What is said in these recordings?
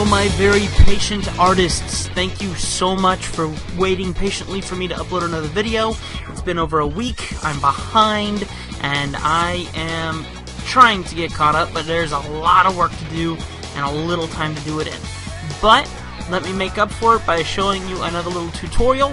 Hello, my very patient artists. Thank you so much for waiting patiently for me to upload another video. It's been over a week. I'm behind, and I am trying to get caught up, but there's a lot of work to do and a little time to do it in. But let me make up for it by showing you another little tutorial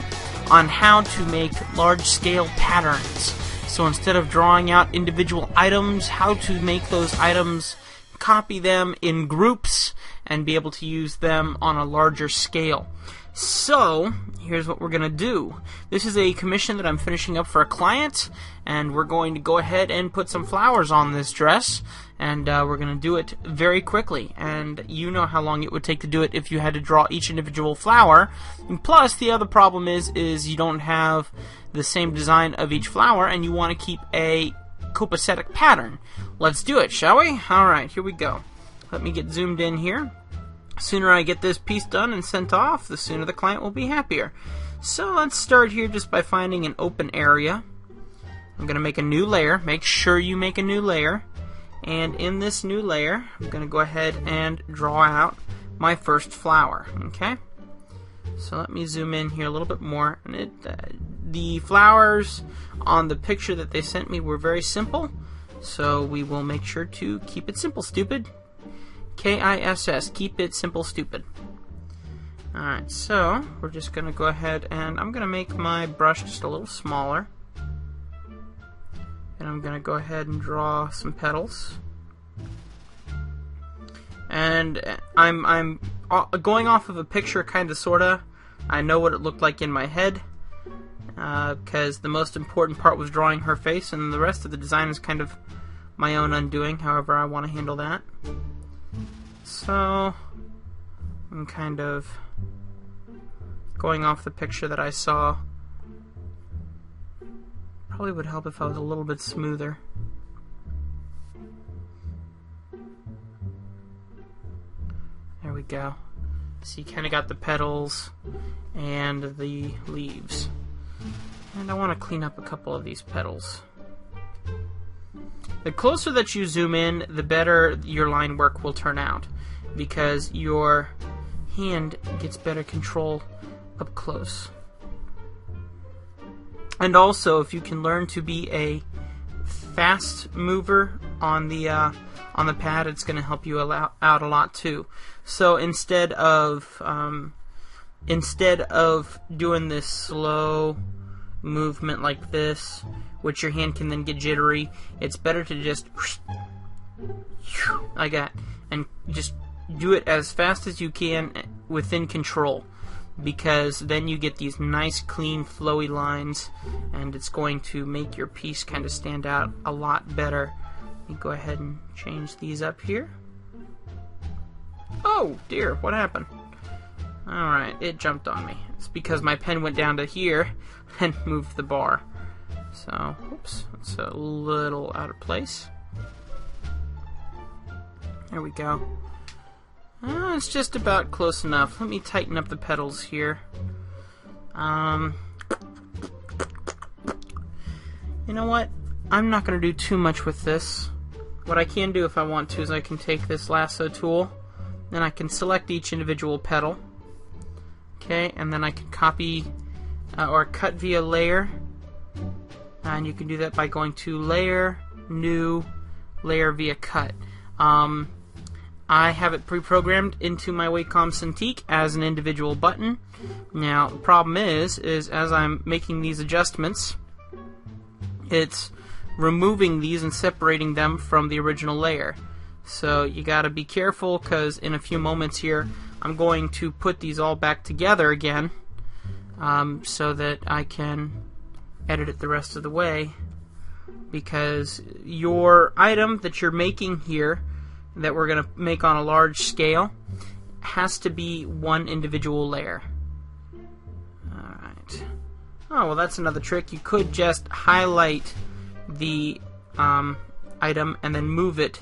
on how to make large-scale patterns. So instead of drawing out individual items, how to make those items, copy them in groups, and be able to use them on a larger scale. So, here's what we're going to do. This is a commission that I'm finishing up for a client, and we're going to go ahead and put some flowers on this dress, and we're going to do it very quickly. And you know how long it would take to do it if you had to draw each individual flower. And plus, the other problem is you don't have the same design of each flower, and you want to keep a copacetic pattern. Let's do it, shall we? Alright, here we go. Let me get zoomed in here. The sooner I get this piece done and sent off, the sooner the client will be happier. So let's start here just by finding an open area. I'm going to make a new layer. Make sure you make a new layer. And in this new layer, I'm going to go ahead and draw out my first flower. Okay? So let me zoom in here a little bit more. And the flowers on the picture that they sent me were very simple. So we will make sure to keep it simple, stupid. K-I-S-S. Keep it simple, stupid. Alright, so we're just going to go ahead and I'm going to make my brush just a little smaller. And I'm going to go ahead and draw some petals. And I'm going off of a picture, kind of, sorta. I know what it looked like in my head, because the most important part was drawing her face, and the rest of the design is kind of my own undoing, however I want to handle that. So, I'm kind of going off the picture that I saw. Probably would help if I was a little bit smoother. There we go. So you kind of got the petals and the leaves. And I want to clean up a couple of these petals. The closer that you zoom in, the better your line work will turn out, because your hand gets better control up close. And also, if you can learn to be a fast mover on the pad, it's going to help you out a lot too. So instead of doing this slow movement like this, which your hand can then get jittery, it's better to just like that, and just do it as fast as you can within control, because then you get these nice, clean, flowy lines, and it's going to make your piece kind of stand out a lot better. Let me go ahead and change these up here. Oh dear, what happened? Alright, it jumped on me. It's because my pen went down to here and moved the bar. So, oops, it's a little out of place. There we go. It's just about close enough. Let me tighten up the petals here. You know what? I'm not going to do too much with this. What I can do if I want to is I can take this lasso tool, then I can select each individual petal. Okay, and then I can copy or cut via layer. And you can do that by going to Layer, New, Layer via Cut. I have it pre-programmed into my Wacom Cintiq as an individual button. Now, the problem is as I'm making these adjustments, it's removing these and separating them from the original layer. So you gotta be careful, because in a few moments here, I'm going to put these all back together again, so that I can edit it the rest of the way, because your item that you're making here, that we're going to make on a large scale, has to be one individual layer. Alright. Oh, well, that's another trick. You could just highlight the item and then move it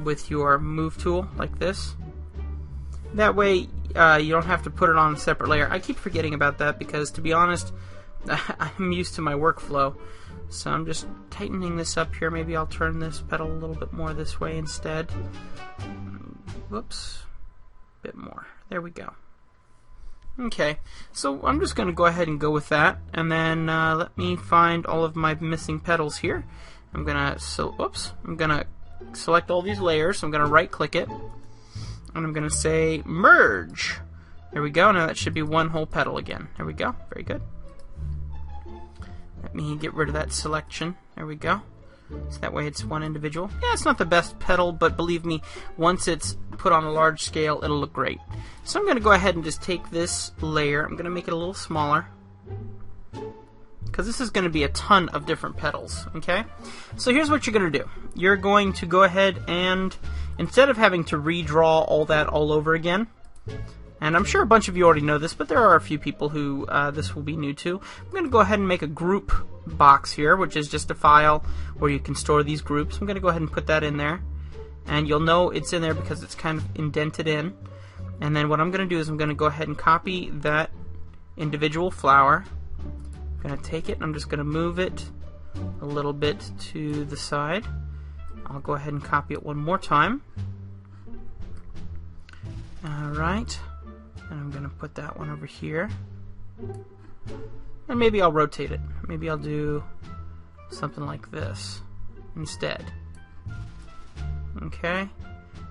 with your move tool, like this. That way, you don't have to put it on a separate layer. I keep forgetting about that because, to be honest, I'm used to my workflow. So I'm just tightening this up here. Maybe I'll turn this petal a little bit more this way instead. Whoops. bit more. There we go. Okay, so I'm just going to go ahead and go with that, and then let me find all of my missing petals here. I'm gonna select all these layers. I'm gonna right-click it, and I'm gonna say merge. There we go. Now that should be one whole petal again. There we go. Very good. Let me get rid of that selection. There we go. So that way it's one individual. Yeah, it's not the best petal, but believe me, once it's put on a large scale, it'll look great. So I'm going to go ahead and just take this layer. I'm going to make it a little smaller, because this is going to be a ton of different petals, okay? So here's what you're going to do. You're going to go ahead and, instead of having to redraw all that all over again, and I'm sure a bunch of you already know this, but there are a few people who this will be new to. I'm going to go ahead and make a group box here, which is just a file where you can store these groups. I'm going to go ahead and put that in there. And you'll know it's in there because it's kind of indented in. And then what I'm going to do is I'm going to go ahead and copy that individual flower. I'm going to take it and I'm just going to move it a little bit to the side. I'll go ahead and copy it one more time. Alright. And I'm going to put that one over here. And maybe I'll rotate it. Maybe I'll do something like this instead. Okay.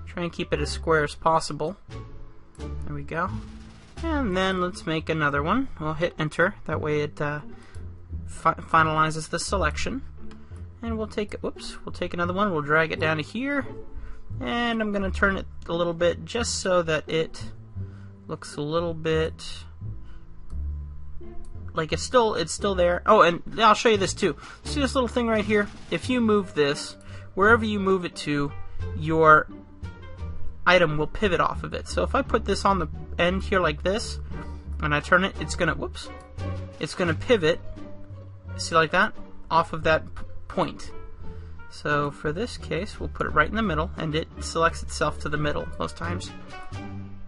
Try and keep it as square as possible. There we go. And then let's make another one. We'll hit enter. That way it finalizes the selection. And we'll take, we'll take another one. We'll drag it down to here. And I'm going to turn it a little bit just so that it looks a little bit like it's still there. Oh, and I'll show you this too. See this little thing right here? If you move this, wherever you move it to, your item will pivot off of it. So if I put this on the end here like this, and I turn it, it's gonna pivot, see, like that, off of that point. So for this case, we'll put it right in the middle, and it selects itself to the middle most times.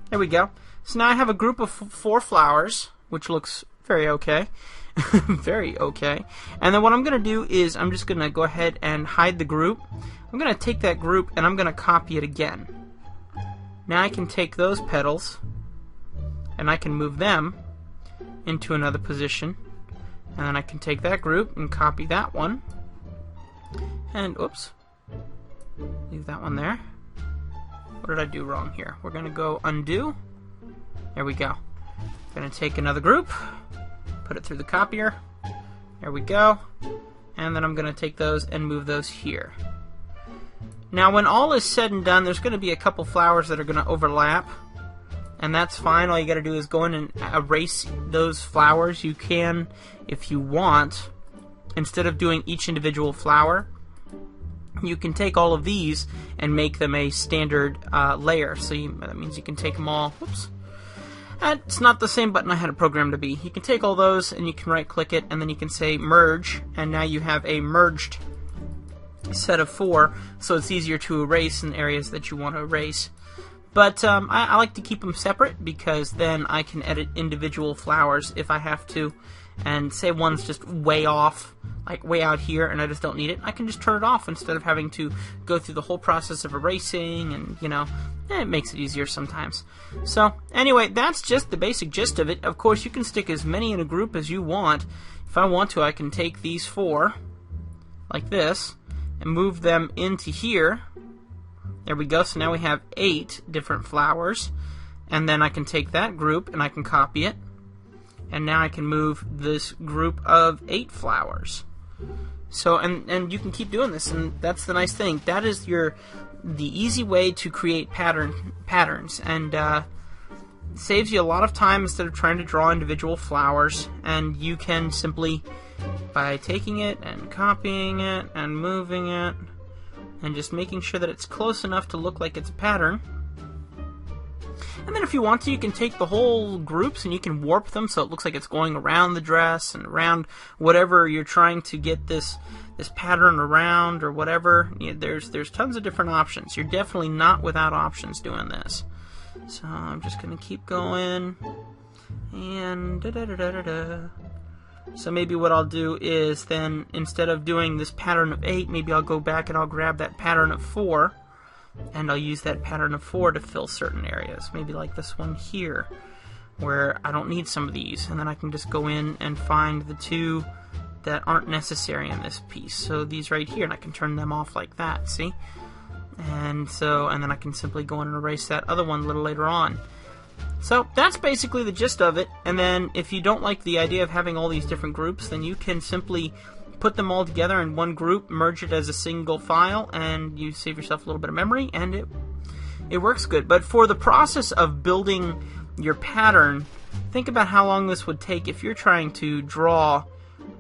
There we go. So now I have a group of 4 flowers, which looks very okay. Very okay. And then what I'm going to do is I'm just going to go ahead and hide the group. I'm going to take that group and I'm going to copy it again. Now I can take those petals and I can move them into another position. And then I can take that group and copy that one. And, oops, leave that one there. What did I do wrong here? We're going to go undo. There we go. Going to take another group, put it through the copier. There we go. And then I'm going to take those and move those here. Now when all is said and done, there's going to be a couple flowers that are going to overlap. And that's fine. All you got to do is go in and erase those flowers. You can, if you want, instead of doing each individual flower, you can take all of these and make them a standard layer. So that means you can take them all. Whoops. It's not the same button I had it programmed to be. You can take all those and you can right click it and then you can say merge, and now you have a merged set of 4, so it's easier to erase in areas that you want to erase. But I like to keep them separate because then I can edit individual flowers if I have to. And say one's just way off, like way out here, and I just don't need it, I can just turn it off instead of having to go through the whole process of erasing, and, you know, it makes it easier sometimes. So, anyway, that's just the basic gist of it. Of course, you can stick as many in a group as you want. If I want to, I can take these 4, like this, and move them into here. There we go, so now we have 8 different flowers. And then I can take that group, and I can copy it. And now I can move this group of 8 flowers. So, and you can keep doing this, and that's the nice thing. That is the easy way to create patterns, and saves you a lot of time instead of trying to draw individual flowers. And you can simply, by taking it and copying it and moving it, and just making sure that it's close enough to look like it's a pattern. And then if you want to, you can take the whole groups and you can warp them so it looks like it's going around the dress and around whatever you're trying to get this pattern around or whatever. There's tons of different options. You're definitely not without options doing this. So I'm just going to keep going. And So maybe what I'll do is then, instead of doing this pattern of 8, maybe I'll go back and I'll grab that pattern of 4. and I'll use that pattern of 4 to fill certain areas. Maybe like this one here, where I don't need some of these, and then I can just go in and find the 2 that aren't necessary in this piece. So these right here, and I can turn them off like that, see? And then I can simply go in and erase that other one a little later on. So that's basically the gist of it. And then if you don't like the idea of having all these different groups, then you can simply put them all together in one group, merge it as a single file, and you save yourself a little bit of memory, and it works good. But for the process of building your pattern, think about how long this would take if you're trying to draw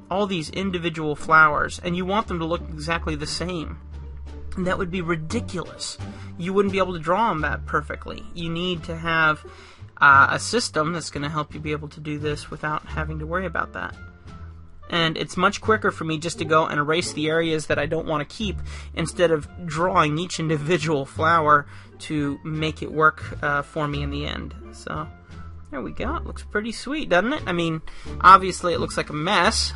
all these individual flowers and you want them to look exactly the same. That would be ridiculous. You wouldn't be able to draw them that perfectly. You need to have a system that's going to help you be able to do this without having to worry about that. And it's much quicker for me just to go and erase the areas that I don't want to keep instead of drawing each individual flower to make it work for me in the end. So there we go. It looks pretty sweet, doesn't it? I mean, obviously it looks like a mess.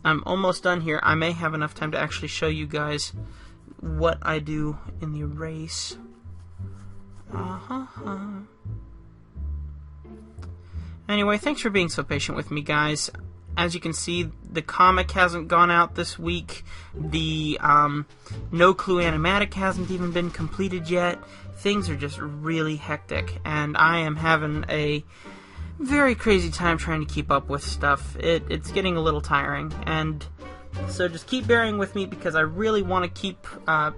I'm almost done here. I may have enough time to actually show you guys what I do in the erase. Anyway, thanks for being so patient with me, guys. As you can see, the comic hasn't gone out this week. The No Clue Animatic hasn't even been completed yet. Things are just really hectic, and I am having a very crazy time trying to keep up with stuff. It's getting a little tiring, and so just keep bearing with me because I really want to keep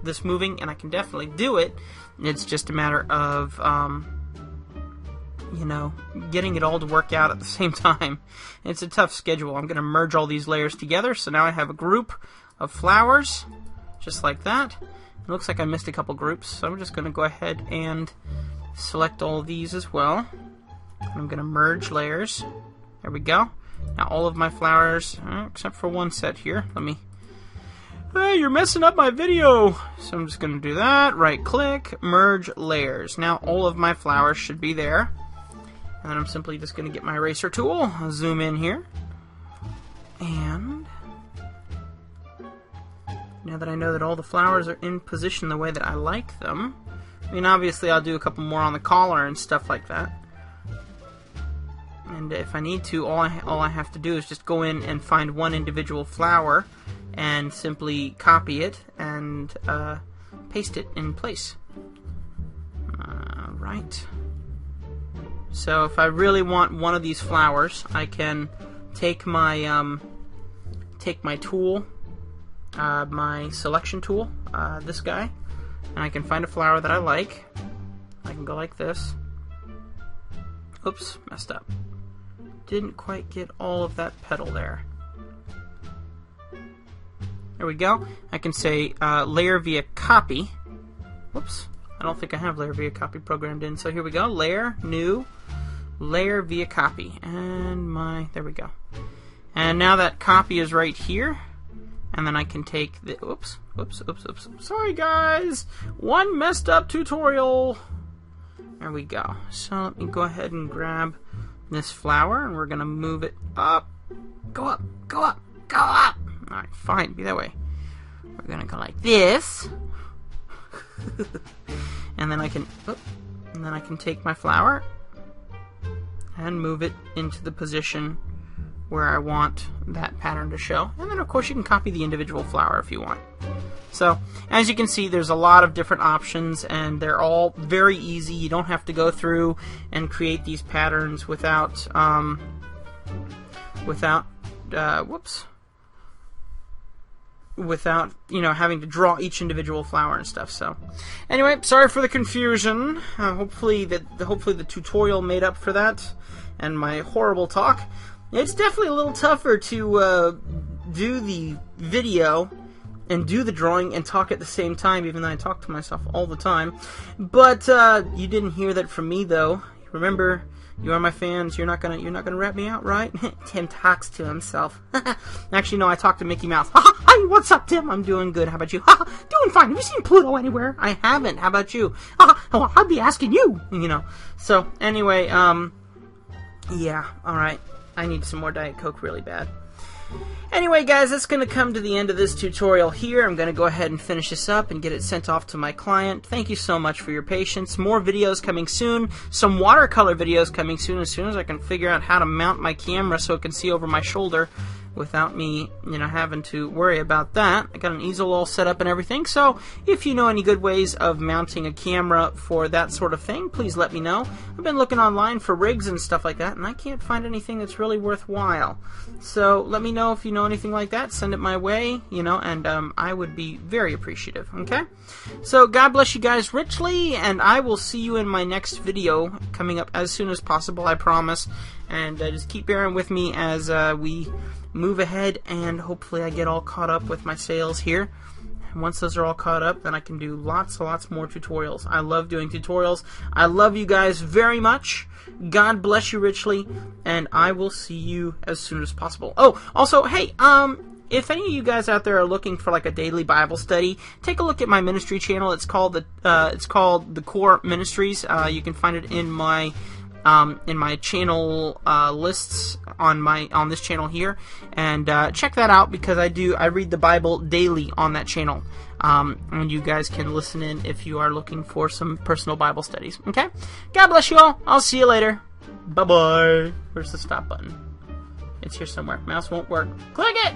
this moving, and I can definitely do it. It's just a matter of getting it all to work out at the same time. It's a tough schedule. I'm going to merge all these layers together, so now I have a group of flowers, just like that. It looks like I missed a couple groups, so I'm just going to go ahead and select all of these as well. I'm going to merge layers. There we go. Now all of my flowers, except for one set here. Let me... Hey, you're messing up my video! So I'm just going to do that. Right click, merge layers. Now all of my flowers should be there. And then I'm simply just going to get my eraser tool, I'll zoom in here, and now that I know that all the flowers are in position the way that I like them, I mean, obviously I'll do a couple more on the collar and stuff like that. And if I need to, all I have to do is just go in and find one individual flower and simply copy it and paste it in place. Right. So if I really want one of these flowers, I can take my tool, my selection tool, this guy, and I can find a flower that I like. I can go like this. Oops, messed up. Didn't quite get all of that petal there. There we go. I can say layer via copy. Whoops. I don't think I have layer via copy programmed in. So here we go. Layer, new, layer via copy. And there we go. And now that copy is right here. And then I can take the, oops. Sorry guys. One messed up tutorial. There we go. So let me go ahead and grab this flower, and we're going to move it up. Go up, go up, go up. Alright, fine, be that way. We're going to go like this. And then I can take my flower and move it into the position where I want that pattern to show. And then of course you can copy the individual flower if you want. So as you can see, there's a lot of different options, and they're all very easy. You don't have to go through and create these patterns without having to draw each individual flower and stuff. So anyway, sorry for the confusion. Hopefully the tutorial made up for that and my horrible talk. It's definitely a little tougher to do the video and do the drawing and talk at the same time, even though I talk to myself all the time. But you didn't hear that from me, though. Remember, you are my fans. You're not gonna rat me out, right? Tim talks to himself. Actually, no, I talk to Mickey Mouse. Hi, what's up, Tim? I'm doing good. How about you? Doing fine. Have you seen Pluto anywhere? I haven't. How about you? Well, I'll be asking you. So anyway, yeah. All right. I need some more Diet Coke really bad. Anyway, guys, that's going to come to the end of this tutorial here. I'm going to go ahead and finish this up and get it sent off to my client. Thank you so much for your patience. More videos coming soon. Some watercolor videos coming soon as I can figure out how to mount my camera so it can see over my shoulder without me, having to worry about that. I got an easel all set up and everything, so if you know any good ways of mounting a camera for that sort of thing, please let me know. I've been looking online for rigs and stuff like that, and I can't find anything that's really worthwhile. So let me know if you know anything like that. Send it my way, and I would be very appreciative, okay? So God bless you guys richly, and I will see you in my next video coming up as soon as possible, I promise. And just keep bearing with me as we move ahead, and hopefully I get all caught up with my sales here. And once those are all caught up, then I can do lots and lots more tutorials. I love doing tutorials. I love you guys very much. God bless you richly, and I will see you as soon as possible. Oh, also, hey, if any of you guys out there are looking for like a daily Bible study, take a look at my ministry channel. It's called the Core Ministries. You can find it in my channel lists on this channel here, and check that out because I read the Bible daily on that channel, and you guys can listen in if you are looking for some personal Bible studies. Okay, God bless you all. I'll see you later. Bye bye. Where's the stop button? It's here somewhere. Mouse won't work. Click it.